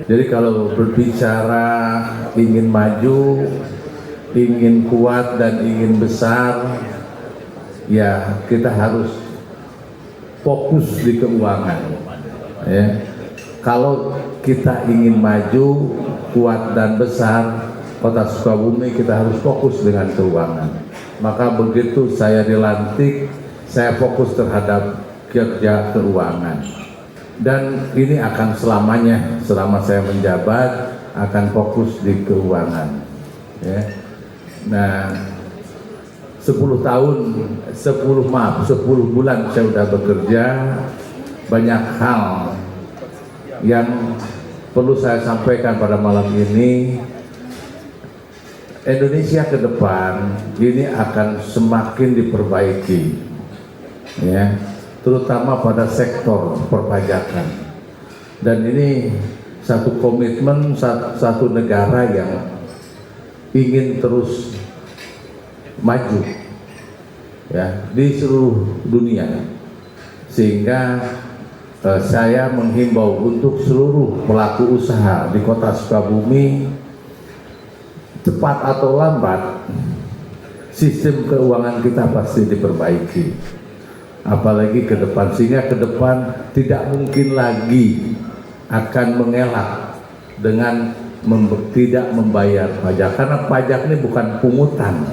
Jadi kalau berbicara ingin maju, ingin kuat dan ingin besar, ya kita harus fokus di keuangan. Ya. Kalau kita ingin maju, kuat dan besar, Kota Sukabumi kita harus fokus dengan keuangan. Maka begitu saya dilantik, saya fokus terhadap kerja keuangan. Dan ini akan selamanya, selama saya menjabat akan fokus di keuangan. Ya. Nah, 10 bulan saya sudah bekerja, banyak hal yang perlu saya sampaikan pada malam ini. Indonesia ke depan ini akan semakin diperbaiki, ya, terutama pada sektor perpajakan. Dan ini satu komitmen satu negara yang ingin terus maju, ya, di seluruh dunia. Sehingga saya menghimbau untuk seluruh pelaku usaha di Kota Sukabumi, cepat atau lambat sistem keuangan kita pasti diperbaiki, apalagi ke depan, sehingga ke depan tidak mungkin lagi akan mengelak dengan tidak membayar pajak, karena pajak ini bukan pungutan.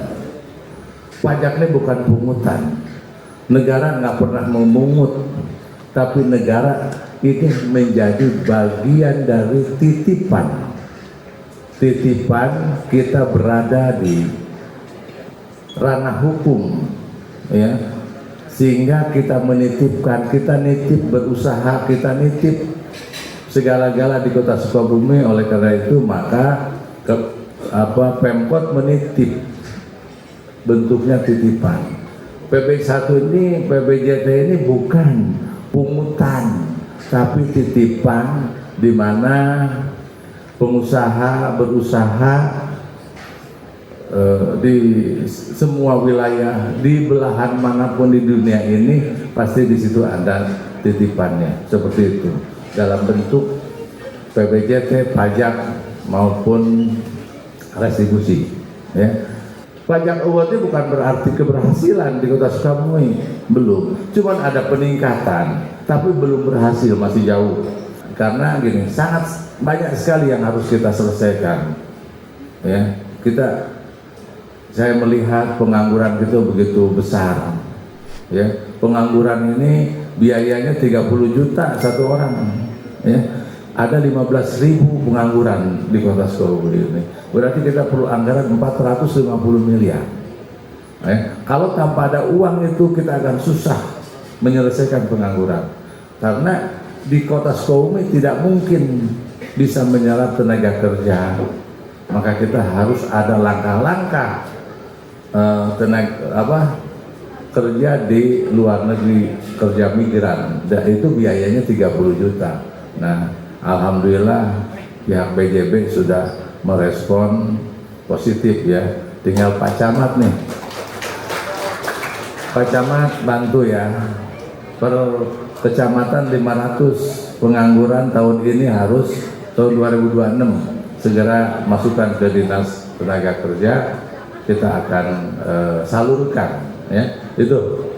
Pajak ini bukan pungutan. Negara nggak pernah memungut, tapi negara ini menjadi bagian dari titipan. Titipan kita berada di ranah hukum, ya, sehingga kita menitipkan, kita nitip berusaha, kita nitip segala-gala di Kota Sukabumi. Oleh karena itu maka Pemkot menitip, bentuknya titipan. PB1 ini, PBJT ini bukan pungutan, tapi titipan, di mana pengusaha berusaha di semua wilayah, di belahan manapun di dunia ini, pasti di situ ada titipannya, seperti itu, dalam bentuk PBJT, pajak maupun retribusi, ya. Pajak awardnya bukan berarti keberhasilan di Kota Sukabumi, belum. Cuman ada peningkatan, tapi belum berhasil, masih jauh. Karena gini, sangat banyak sekali yang harus kita selesaikan. Ya, saya melihat pengangguran kita begitu besar. Ya, pengangguran ini biayanya 30 juta satu orang. Ya, ada 15.000 pengangguran di Kota Sukabumi ini. Berarti kita perlu anggaran 450 miliar. Kalau tanpa ada uang itu kita akan susah menyelesaikan pengangguran. Karena di Kota Sukabumi tidak mungkin bisa menyerap tenaga kerja. Maka kita harus ada langkah-langkah kerja di luar negeri, kerja migran. Dan itu biayanya 30 juta. Nah, alhamdulillah pihak BJB sudah merespon positif, ya. Tinggal Pak Camat nih, Pak Camat bantu, ya. Per kecamatan 500 pengangguran tahun ini harus tahun 2026 segera masukkan ke Dinas Tenaga Kerja, kita akan salurkan, ya. Itu.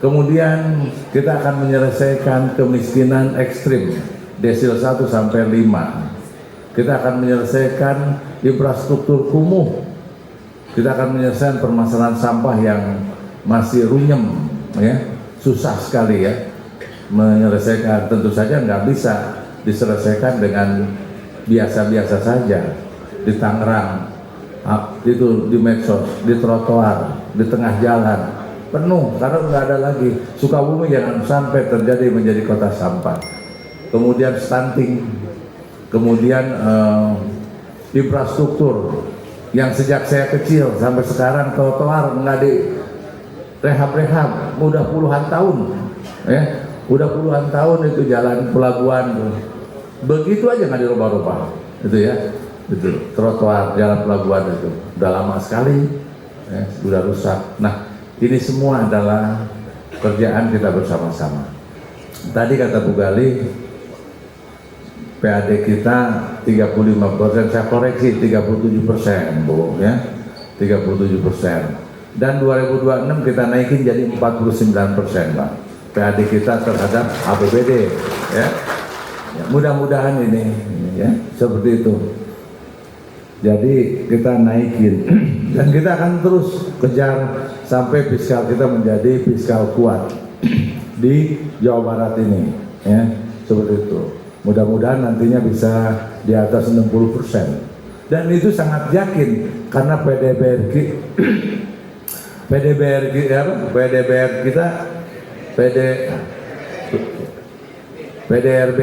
Kemudian kita akan menyelesaikan kemiskinan ekstrim desil 1 sampai 5. Kita akan menyelesaikan infrastruktur kumuh. Kita akan menyelesaikan permasalahan sampah yang masih runyem, ya, susah sekali, ya, menyelesaikan. Tentu saja nggak bisa diselesaikan dengan biasa-biasa saja. Di Tangerang, itu di medsos, di trotoar, di tengah jalan penuh karena nggak ada lagi. Sukabumi jangan sampai terjadi menjadi kota sampah. Kemudian stunting, kemudian infrastruktur yang sejak saya kecil sampai sekarang trotoar nggak di rehab, udah puluhan tahun, ya, udah puluhan tahun itu jalan pelabuhan tuh. Begitu aja nggak dirubah-rubah, itu, ya, itu trotoar jalan pelabuhan itu udah lama sekali, ya, udah rusak. Nah, ini semua adalah kerjaan kita bersama-sama. Tadi kata Bu Gali, PAD kita 35%, saya koreksi 37%, Bu, ya, 37%. Dan 2026 kita naikin jadi 49%, Pak. PAD kita terhadap APBD, ya. Mudah-mudahan ini, ya, seperti itu. Jadi kita naikin dan kita akan terus kejar sampai fiskal kita menjadi fiskal kuat di Jawa Barat ini, ya, seperti itu. Mudah-mudahan nantinya bisa di atas 60%. Dan itu sangat yakin karena PDRB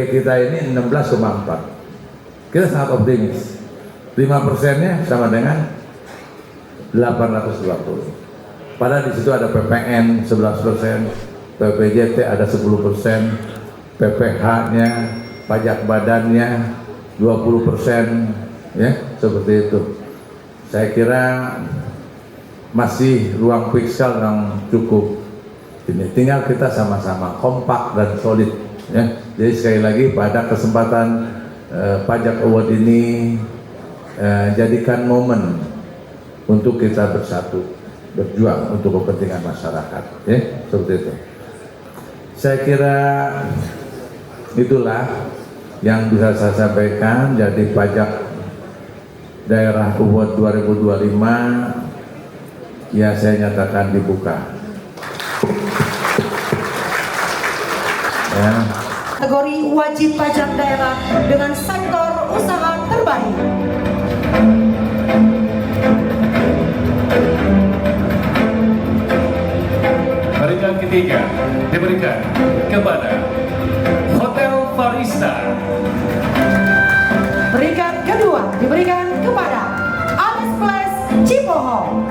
kita ini 16,4. Kita sangat optimis. 5%-nya sama dengan 820. Padahal di situ ada PPN 11%, PPJT ada 10%, PPH-nya, pajak badannya 20%, ya, seperti itu. Saya kira masih ruang fiskal yang cukup. Ini tinggal kita sama-sama kompak dan solid, ya. Jadi sekali lagi pada kesempatan pajak award ini, jadikan momen untuk kita bersatu, berjuang untuk kepentingan masyarakat, ya, seperti itu. Saya kira itulah yang bisa saya sampaikan. Jadi pajak daerah award 2025 ya saya nyatakan dibuka. Ya. Kategori wajib pajak daerah dengan sektor usaha terbaik. Peringkat ketiga diberikan kepada Hotel Farista. Peringkat kedua diberikan kepada Alice Place Cipoho.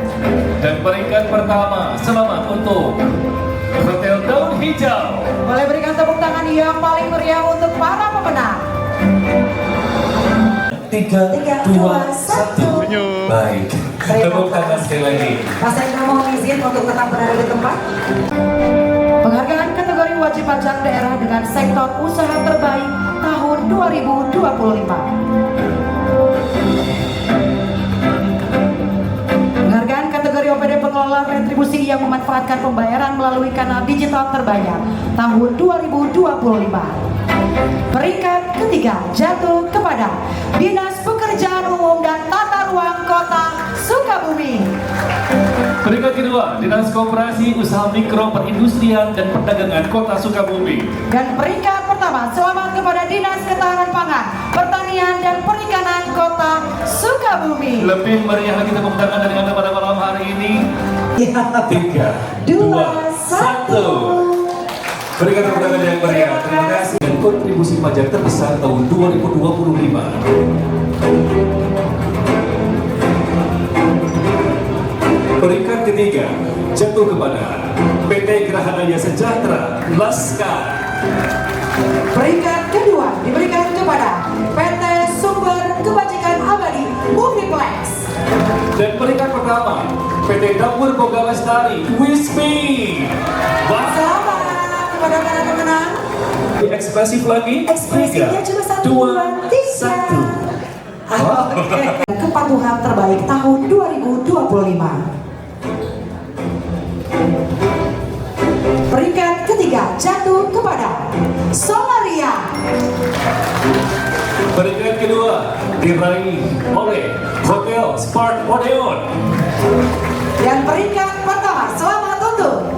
Dan peringkat pertama selamat untuk Hotel Daun Hijau. Boleh berikan tepuk tangan yang paling meriah untuk para pemenang. 3, 2, 1. Baik. Tepuk tangan sekali lagi. Mas Hendra mohon izin untuk tetap berada di tempat. Penghargaan kategori wajib pajak daerah dengan sektor usaha terbaik tahun 2025. Penghargaan kategori OPD pengelola retribusi yang memanfaatkan pembayaran melalui kanal digital terbanyak tahun 2025. Peringkat ketiga jatuh kepada Dinas Pekerjaan Umum dan Tata Ruang Kota Sukabumi. Peringkat kedua Dinas Koperasi Usaha Mikro Perindustrian dan Perdagangan Kota Sukabumi. Dan peringkat pertama selamat kepada Dinas Ketahanan Pangan, Pertanian dan Perikanan Kota Sukabumi. Lebih meriah lagi tepuk tangan dari Anda pada malam hari ini. 3, 2, 1. Berikan tepuk tangan yang meriah. Terima kasih. Dan kontribusi pajak terbesar tahun 2025. Peringkat ketiga jatuh kepada PT Gerahanaya Sejahtera Laskar. Peringkat kedua diberikan kepada PT Sumber Kebajikan Abadi Multiplex. Dan peringkat pertama PT Dapur Boga Lestari Wismi. Selamat kepada para pemenang. Ekspresif lagi. Ekspresinya cuma 1, 2, 3. Kepatuhan terbaik tahun 2025. Peringkat ketiga jatuh kepada Solaria. Peringkat kedua diraih oleh Hotel Spark Odeon. Dan peringkat pertama selamat untuk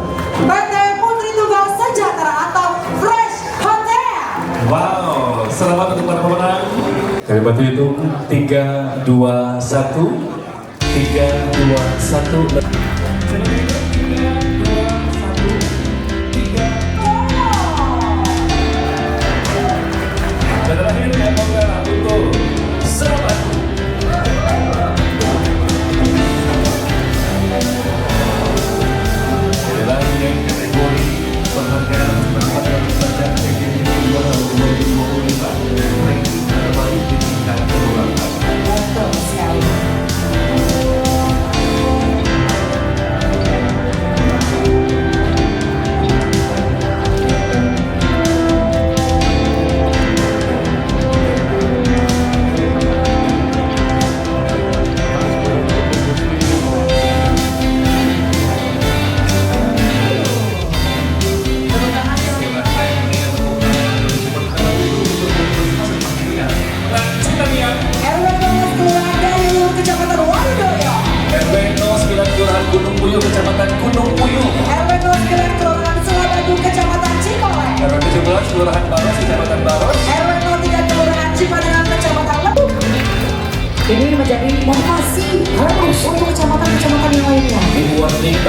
PT Putri Tunggal Sejahtera atau Fresh Hotel. Wow, selamat untuk para pemenang. Kami bantu hitung 3, 2, 1. 3, 2, 1. Dan terakhir yang mengarah untuk selamat. Dalam kategori penghargaan pendapatan pajak PGN 2025 ranking terbaik di tingkat kelurahan. Betul sekali.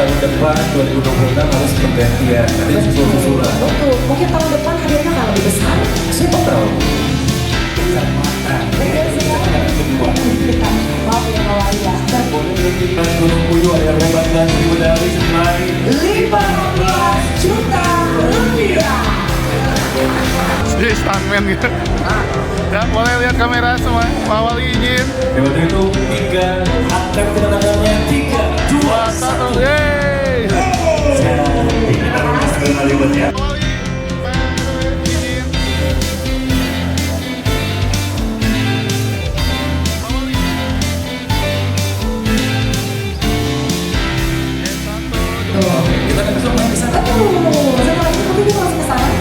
tahun depan 2026 harus pergantian. Nanti susul-susulan. Betul, mungkin tahun depan hadiahnya akan lebih besar. Siapa tahu? Maaf ya Mawalia. Gunung Puyuh ada yang hebatkan medali senilai 15 juta rupiah. Jadi stuntman gitu. Ya boleh lihat kamera semua. Pak Wali izin. Hebat itu 3 angkat kemenangannya 3, 2, 1. Yeay. Jadi kita harus sekali buat ya. Pak Wali, Pak RW izin. Pak Wali. Kita akan besok main di sana. Aduh, setelah itu mungkin kita langsung ke sana.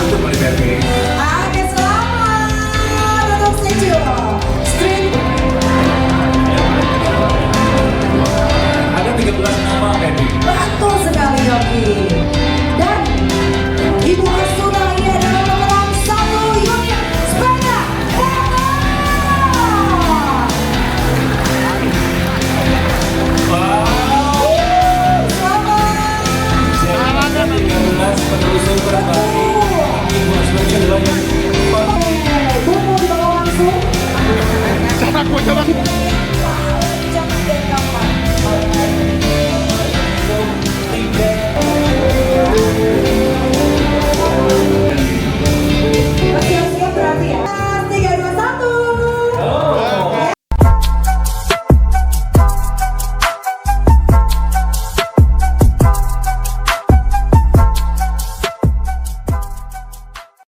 Untuk menikmati. Oke, selamat untuk Sejo Street. Ada 13 nama, Baby. Betul sekali, Yogi. Dan Ibu Asunaya dalam pemenang 1 unit sepeda Wow. Selamat. Jadi 13 penelusur terbaik. Ibu Asunaya adalah yang paling Bu mau dibawa langsung? Cara aku coba.